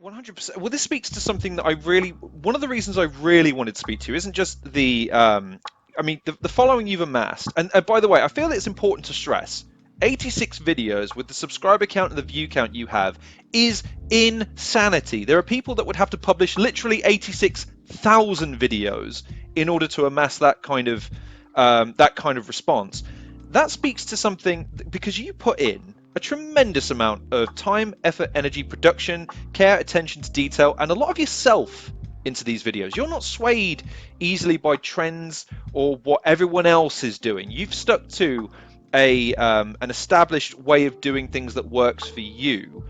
100%. Well, this speaks to something that one of the reasons I really wanted to speak to you isn't just the following you've amassed. And by the way, I feel it's important to stress 86 videos with the subscriber count and the view count you have is insanity. There are people that would have to publish literally 86,000 videos in order to amass that kind of response. That speaks to something because you put in a tremendous amount of time, effort, energy, production, care, attention to detail, and a lot of yourself into these videos. You're not swayed easily by trends or what everyone else is doing. You've stuck to an established way of doing things that works for you.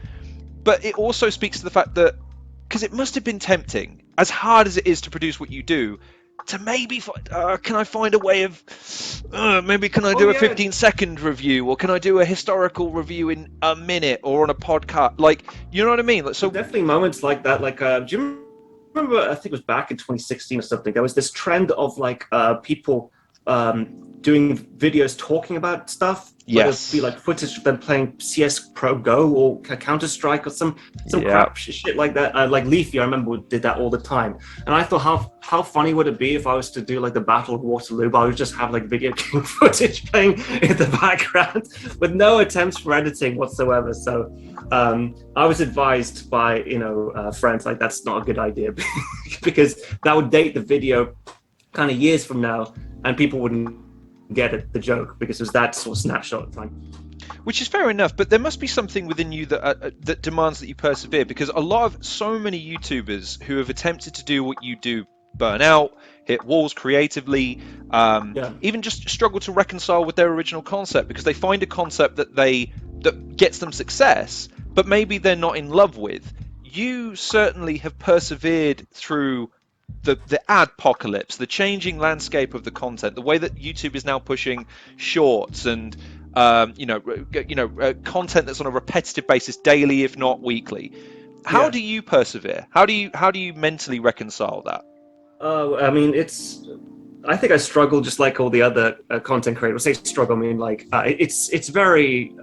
But it also speaks to the fact that, because it must have been tempting, as hard as it is to produce what you do, to maybe can I find a way of maybe can I do a 15-second review, or can I do a historical review in a minute or on a podcast, like, you know what I mean? Like, so definitely moments like that. Like, do you remember, I think it was back in 2016 or something, there was this trend of like people doing videos talking about stuff. Yes. It'd be like footage of them playing CS Pro Go or Counter Strike or some crap shit like that. Like Leafy, I remember, did that all the time. And I thought, how funny would it be if I was to do like the Battle of Waterloo, but I would just have like video game footage playing in the background with no attempts for editing whatsoever. So I was advised by friends, like, that's not a good idea because that would date the video kind of years from now, and people wouldn't get it, the joke, because it was that sort of snapshot at the time. Which is fair enough, but there must be something within you that demands that you persevere, because so many YouTubers who have attempted to do what you do burn out, hit walls creatively, even just struggle to reconcile with their original concept, because they find a concept that gets them success, but maybe they're not in love with. You certainly have persevered through the adpocalypse, the changing landscape of the content, the way that YouTube is now pushing shorts and content that's on a repetitive basis, daily if not weekly. How do you persevere? How do you mentally reconcile that? I mean, I think I struggle just like all the other content creators. Say struggle, I mean, like, it's very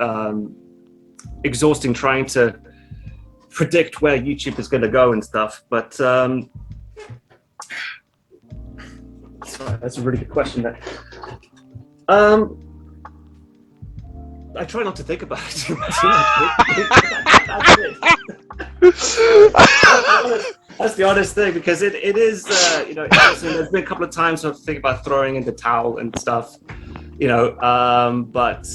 exhausting trying to predict where YouTube is going to go and stuff. But sorry, that's a really good question there. I try not to think about it too much. That's the honest thing, because it is, there's been a couple of times I think about throwing in the towel and stuff, but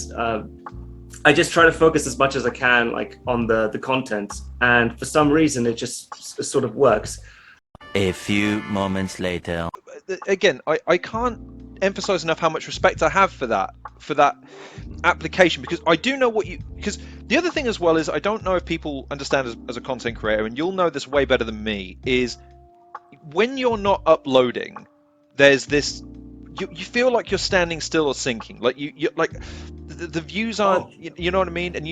I just try to focus as much as I can, like, on the content, and for some reason it just sort of works. A few moments later. Again, I can't emphasize enough how much respect I have for that application, because I do know because the other thing as well is, I don't know if people understand as a content creator, and you'll know this way better than me, is when you're not uploading, there's this, you feel like you're standing still or sinking, like you like the views aren't, you know what I mean, and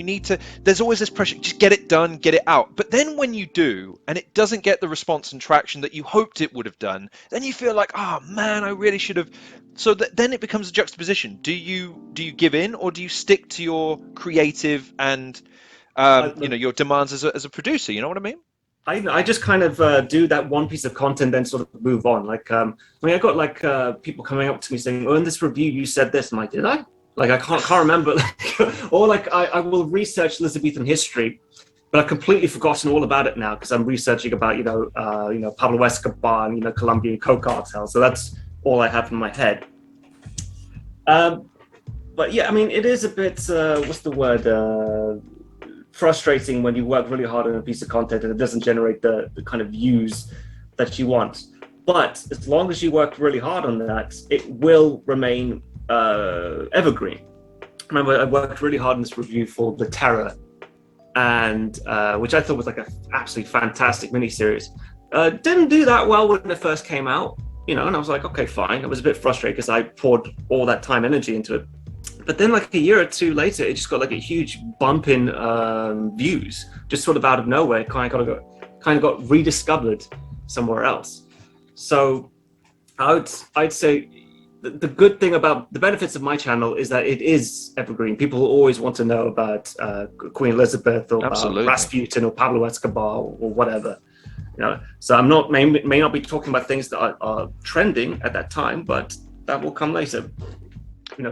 there's always this pressure, just get it done, get it out. But then when you do and it doesn't get the response and traction that you hoped it would have done, then you feel like, oh man, I really should have. So then it becomes a juxtaposition. Do you give in, or do you stick to your creative and your demands as a producer? You know what I mean? I just kind of do that one piece of content, then sort of move on. Like, I got like people coming up to me saying, "Oh, in this review you said this." I'm like, "Did I?" Like, I can't remember. Or like, I will research Elizabethan history, but I've completely forgotten all about it now because I'm researching about Pablo Escobar and Colombian coke cartel. So that's all I have in my head. But yeah, I mean, it is a bit what's the word? Frustrating when you work really hard on a piece of content and it doesn't generate the kind of views that you want. But as long as you work really hard on that, it will remain evergreen. Remember, I worked really hard on this review for The Terror, and which I thought was like an absolutely fantastic miniseries. Didn't do that well when it first came out, and I was like, okay, fine. I was a bit frustrated because I poured all that time, energy into it. But then like a year or two later, it just got like a huge bump in views, just sort of out of nowhere. Kind of got rediscovered somewhere else. So I'd say the good thing about the benefits of my channel is that it is evergreen. People always want to know about Queen Elizabeth or about Rasputin or Pablo Escobar or whatever. So I'm not may not be talking about things that are trending at that time, but that will come later.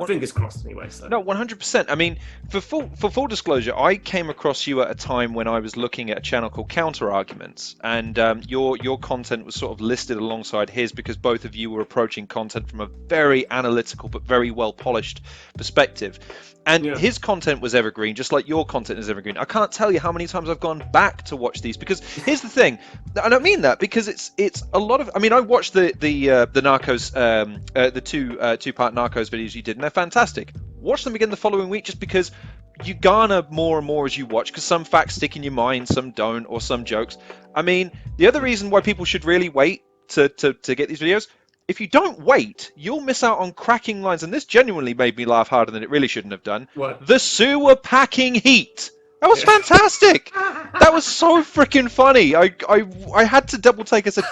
Fingers crossed anyway. So. No, 100%. I mean, for full disclosure, I came across you at a time when I was looking at a channel called Counter Arguments, and your content was sort of listed alongside his because both of you were approaching content from a very analytical but very well polished perspective. And his content was evergreen, just like your content is evergreen. I can't tell you how many times I've gone back to watch these because here's the thing. I don't mean that because it's a lot of. I mean, I watched the Narcos, the two-part Narcos videos you did, and they're fantastic. Watch them again the following week just because you garner more and more as you watch because some facts stick in your mind, some don't, or some jokes. I mean, the other reason why people should really wait to get these videos. If you don't wait, you'll miss out on cracking lines, and this genuinely made me laugh harder than it really shouldn't have done. What? The sewer packing heat. That was fantastic. That was so freaking funny. I had to double take. I said,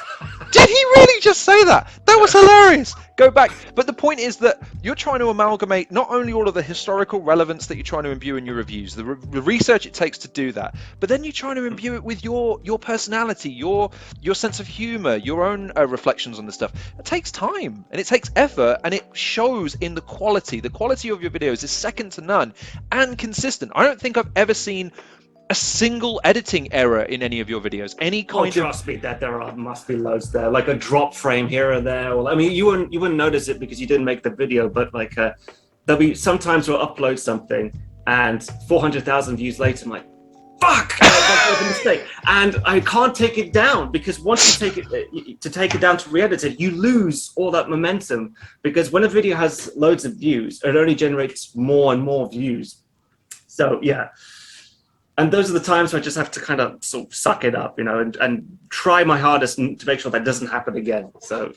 did he really just say that? That was hilarious. Go back. But the point is that you're trying to amalgamate not only all of the historical relevance that you're trying to imbue in your reviews, the research it takes to do that, but then you're trying to imbue it with your personality, your sense of humor, your own reflections on this stuff. It takes time and it takes effort, and it shows in the quality. The quality of your videos is second to none and consistent. I don't think I've ever seen a single editing error in any of your videos. Any kind of. Trust me, that must be loads there, like a drop frame here or there. Or, I mean, you wouldn't notice it because you didn't make the video, but like there'll be sometimes we'll upload something and 400,000 views later, I'm like, fuck, that's a mistake, and I can't take it down because once you take it down to re-edit it, you lose all that momentum because when a video has loads of views, it only generates more and more views. So yeah. And those are the times where I just have to kind of sort of suck it up, and try my hardest to make sure that doesn't happen again. So.